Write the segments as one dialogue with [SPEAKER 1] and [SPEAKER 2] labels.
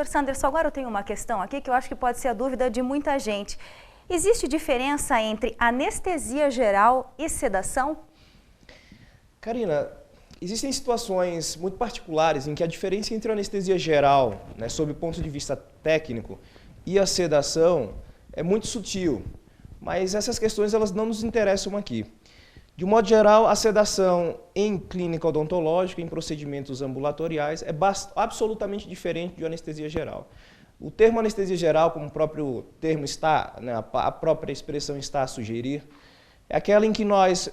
[SPEAKER 1] Doutor Sanderson, agora eu tenho uma questão aqui que eu acho que pode ser a dúvida de muita gente. Existe diferença entre anestesia geral e sedação?
[SPEAKER 2] Karina, existem situações muito particulares em que a diferença entre a anestesia geral, né, sob o ponto de vista técnico, e a sedação é muito sutil, mas essas questões elas não nos interessam aqui. De um modo geral, a sedação em clínica odontológica, em procedimentos ambulatoriais, é absolutamente diferente de anestesia geral. O termo anestesia geral, como o próprio termo está, né, a própria expressão está a sugerir, é aquela em que nós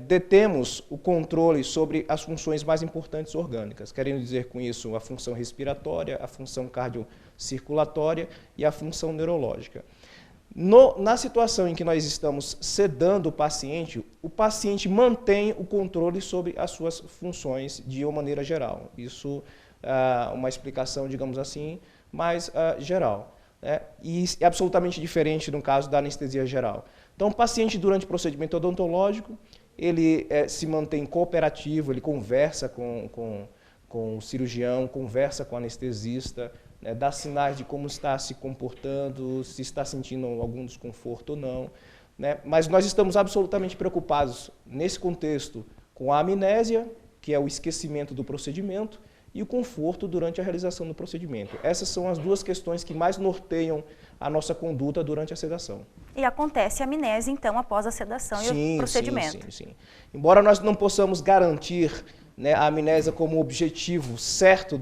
[SPEAKER 2] detemos o controle sobre as funções mais importantes orgânicas, querendo dizer com isso a função respiratória, a função cardiocirculatória e a função neurológica. Na situação em que nós estamos sedando o paciente mantém o controle sobre as suas funções de uma maneira geral. Isso é uma explicação, digamos assim, mais geral, né? E é absolutamente diferente no caso da anestesia geral. Então, o paciente, durante o procedimento odontológico, ele se mantém cooperativo, ele conversa com o cirurgião, conversa com o anestesista, né, dá sinais de como está se comportando, se está sentindo algum desconforto ou não, né? Mas nós estamos absolutamente preocupados, nesse contexto, com a amnésia, que é o esquecimento do procedimento, e o conforto durante a realização do procedimento. Essas são as duas questões que mais norteiam a nossa conduta durante a sedação.
[SPEAKER 1] E acontece a amnésia, então, após a sedação e o procedimento?
[SPEAKER 2] Sim. Embora nós não possamos garantir, né, a amnésia como objetivo certo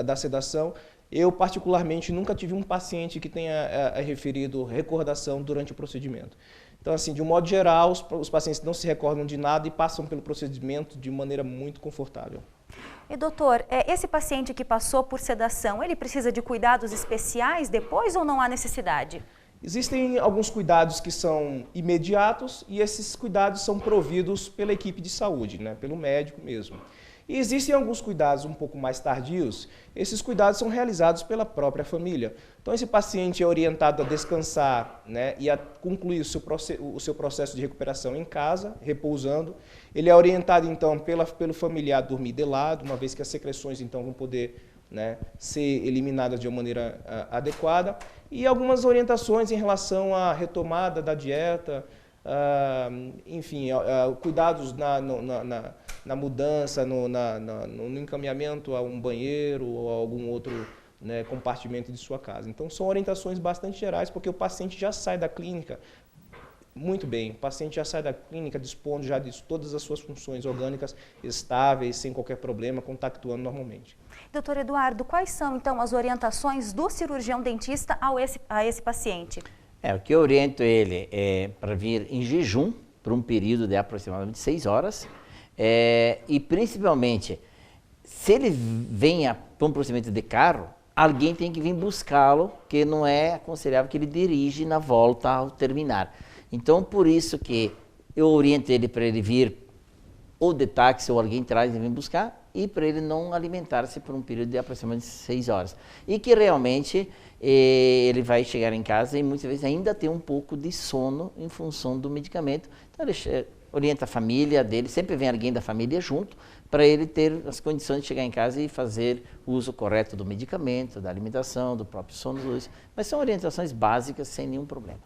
[SPEAKER 2] da sedação, eu, particularmente, nunca tive um paciente que tenha referido recordação durante o procedimento. Então, assim, de um modo geral, os pacientes não se recordam de nada e passam pelo procedimento de maneira muito confortável.
[SPEAKER 1] E doutor, esse paciente que passou por sedação, ele precisa de cuidados especiais depois ou não há necessidade?
[SPEAKER 2] Existem alguns cuidados que são imediatos e esses cuidados são providos pela equipe de saúde, né, pelo médico mesmo. E existem alguns cuidados um pouco mais tardios, esses cuidados são realizados pela própria família. Então esse paciente é orientado a descansar, né, e a concluir o seu processo de recuperação em casa, repousando. Ele é orientado então pelo familiar a dormir de lado, uma vez que as secreções então vão poder, né, ser eliminadas de uma maneira adequada. E algumas orientações em relação à retomada da dieta, enfim, cuidados na mudança, no encaminhamento a um banheiro ou a algum outro, né, compartimento de sua casa. Então, são orientações bastante gerais, porque o paciente já sai da clínica muito bem. O paciente já sai da clínica dispondo já de todas as suas funções orgânicas estáveis, sem qualquer problema, contactuando normalmente.
[SPEAKER 1] Doutor Eduardo, quais são, então, as orientações do cirurgião dentista a esse paciente?
[SPEAKER 3] O que eu oriento ele é para vir em jejum, por um período de aproximadamente 6 horas, e principalmente, se ele venha para um procedimento de carro, alguém tem que vir buscá-lo, que não é aconselhável que ele dirige na volta ao terminar. Então, por isso que eu oriento ele para ele vir ou de táxi ou alguém traz e vem buscar, e para ele não alimentar-se por um período de aproximadamente 6 horas. E que realmente ele vai chegar em casa e muitas vezes ainda tem um pouco de sono em função do medicamento. Então ele orienta a família dele, sempre vem alguém da família junto, para ele ter as condições de chegar em casa e fazer o uso correto do medicamento, da alimentação, do próprio sono, mas são orientações básicas sem nenhum problema.